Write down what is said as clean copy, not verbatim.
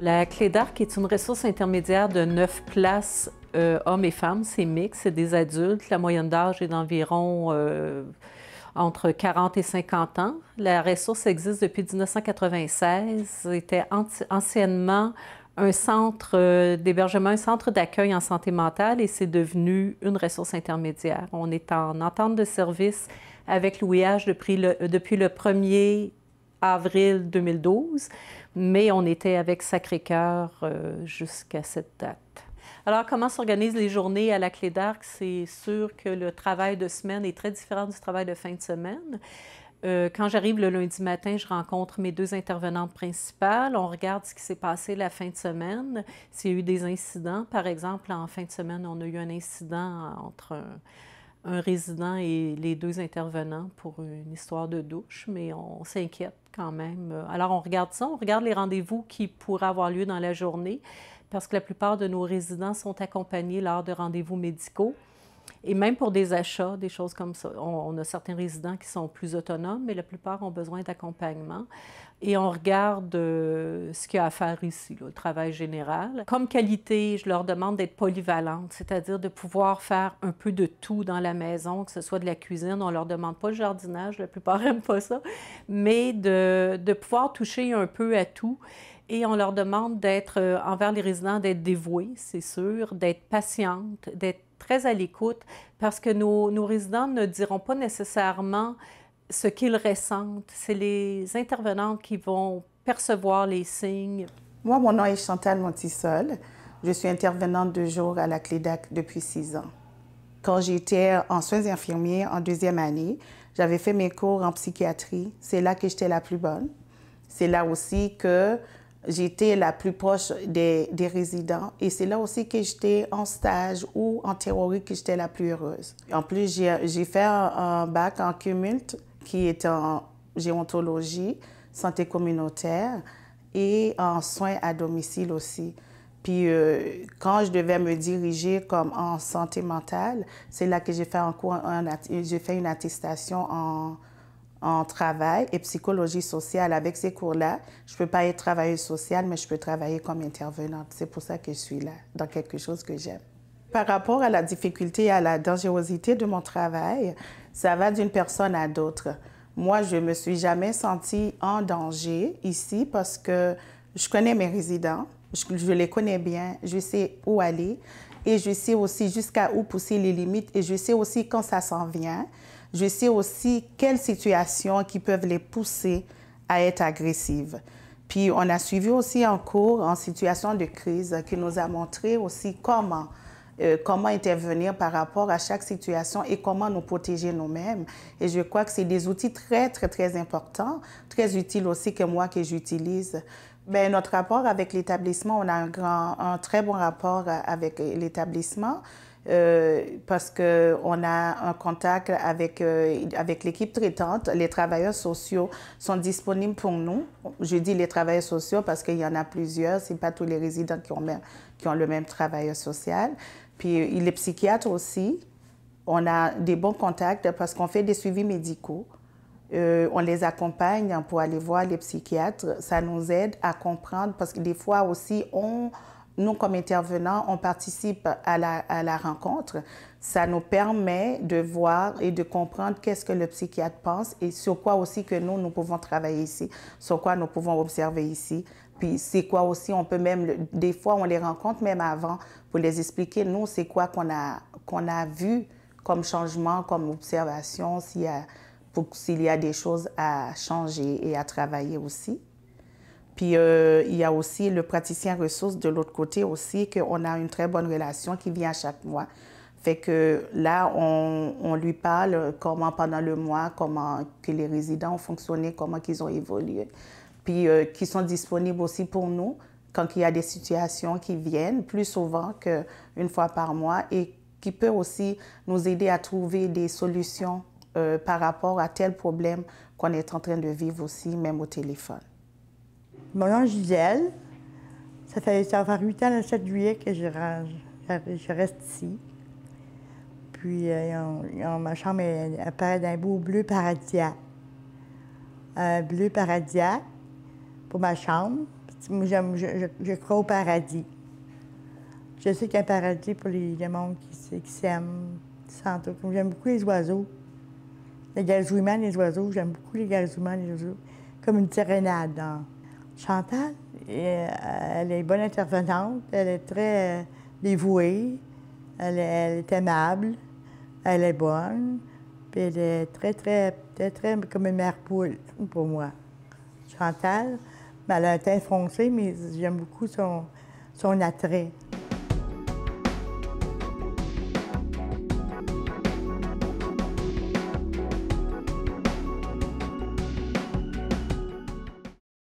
La Clé d'Arc est une ressource intermédiaire de 9 places, hommes et femmes. C'est mixte, c'est des adultes. La moyenne d'âge est d'environ entre 40 et 50 ans. La ressource existe depuis 1996. C'était anciennement un centre d'hébergement, un centre d'accueil en santé mentale et c'est devenu une ressource intermédiaire. On est en entente de service avec l'OUIH depuis le 1er avril 2012, mais on était avec Sacré-Cœur jusqu'à cette date. Alors, comment s'organisent les journées à la Clé d'Arc? C'est sûr que le travail de semaine est très différent du travail de fin de semaine. Quand j'arrive le lundi matin, je rencontre mes 2 intervenantes principales. On regarde ce qui s'est passé la fin de semaine. S'il y a eu des incidents, par exemple, en fin de semaine, on a eu un incident entre un résident et les 2 intervenants pour une histoire de douche, mais on s'inquiète quand même. Alors, on regarde ça, on regarde les rendez-vous qui pourraient avoir lieu dans la journée, parce que la plupart de nos résidents sont accompagnés lors de rendez-vous médicaux. Et même pour des achats, des choses comme ça. On a certains résidents qui sont plus autonomes, mais la plupart ont besoin d'accompagnement. Et on regarde ce qu'il y a à faire ici, là, le travail général. Comme qualité, je leur demande d'être polyvalentes, c'est-à-dire de pouvoir faire un peu de tout dans la maison, que ce soit de la cuisine. On ne leur demande pas le jardinage, la plupart n'aiment pas ça, mais de pouvoir toucher un peu à tout. Et on leur demande d'être, envers les résidents, d'être dévoués, c'est sûr, d'être patientes, d'être très à l'écoute, parce que nos résidents ne diront pas nécessairement ce qu'ils ressentent. C'est les intervenantes qui vont percevoir les signes. Moi, mon nom est Chantal Montissol. Je suis intervenante de jour à la Clé d'Arc depuis 6 ans. Quand j'étais en soins infirmiers en 2e année, j'avais fait mes cours en psychiatrie. C'est là que j'étais la plus bonne. C'est là aussi que j'étais la plus proche des résidents et c'est là aussi que j'étais en stage ou en théorie que j'étais la plus heureuse. En plus, j'ai fait un bac en cumul qui est en géontologie, santé communautaire et en soins à domicile aussi. Puis quand je devais me diriger comme en santé mentale, c'est là que j'ai fait j'ai fait une attestation en travail et psychologie sociale. Avec ces cours-là, je ne peux pas être travailleuse sociale, mais je peux travailler comme intervenante. C'est pour ça que je suis là, dans quelque chose que j'aime. Par rapport à la difficulté et à la dangerosité de mon travail, ça va d'une personne à l'autre. Moi, je ne me suis jamais sentie en danger ici parce que je connais mes résidents, je les connais bien, je sais où aller et je sais aussi jusqu'à où pousser les limites et je sais aussi quand ça s'en vient. Je sais aussi quelles situations qui peuvent les pousser à être agressives. Puis on a suivi aussi un cours en situation de crise qui nous a montré aussi comment intervenir par rapport à chaque situation et comment nous protéger nous-mêmes. Et je crois que c'est des outils très, très, très importants, très utiles aussi que moi que j'utilise. Bien, notre rapport avec l'établissement, on a un très bon rapport avec l'établissement. Parce qu'on a un contact avec l'équipe traitante. Les travailleurs sociaux sont disponibles pour nous. Je dis les travailleurs sociaux parce qu'il y en a plusieurs. Ce n'est pas tous les résidents qui ont le même travailleur social. Puis les psychiatres aussi. On a des bons contacts parce qu'on fait des suivis médicaux. On les accompagne pour aller voir les psychiatres. Ça nous aide à comprendre parce que des fois aussi, nous, comme intervenants, on participe à la rencontre. Ça nous permet de voir et de comprendre qu'est-ce que le psychiatre pense et sur quoi aussi que nous pouvons travailler ici, sur quoi nous pouvons observer ici. Puis c'est quoi aussi, on peut même, des fois, on les rencontre même avant pour les expliquer, nous, c'est quoi qu'on a vu comme changement, comme observation, s'il y a des choses à changer et à travailler aussi. Puis il y a aussi le praticien ressources de l'autre côté aussi, qu'on a une très bonne relation qui vient chaque mois. Fait que là, on lui parle comment pendant le mois, comment que les résidents ont fonctionné, comment qu'ils ont évolué. Puis qui sont disponibles aussi pour nous quand il y a des situations qui viennent plus souvent qu'une fois par mois et qui peut aussi nous aider à trouver des solutions par rapport à tel problème qu'on est en train de vivre aussi, même au téléphone. Mon nom est Gisèle. Ça va faire 8 ans le 7 juillet que je reste ici. Puis ma chambre apparaît d'un beau bleu paradisiaque. Un bleu paradisiaque pour ma chambre. Moi, je crois au paradis. Je sais qu'il y a un paradis pour les monde qui s'aiment, qui s'entourent. Comme j'aime beaucoup les oiseaux. Les gazouillements des oiseaux, j'aime beaucoup les gazouillements des oiseaux. Comme une sérénade. Chantal, elle est bonne intervenante, elle est très dévouée, elle est aimable, elle est bonne, puis elle est très comme une mère poule pour moi. Chantal, elle a un teint foncé, mais j'aime beaucoup son attrait.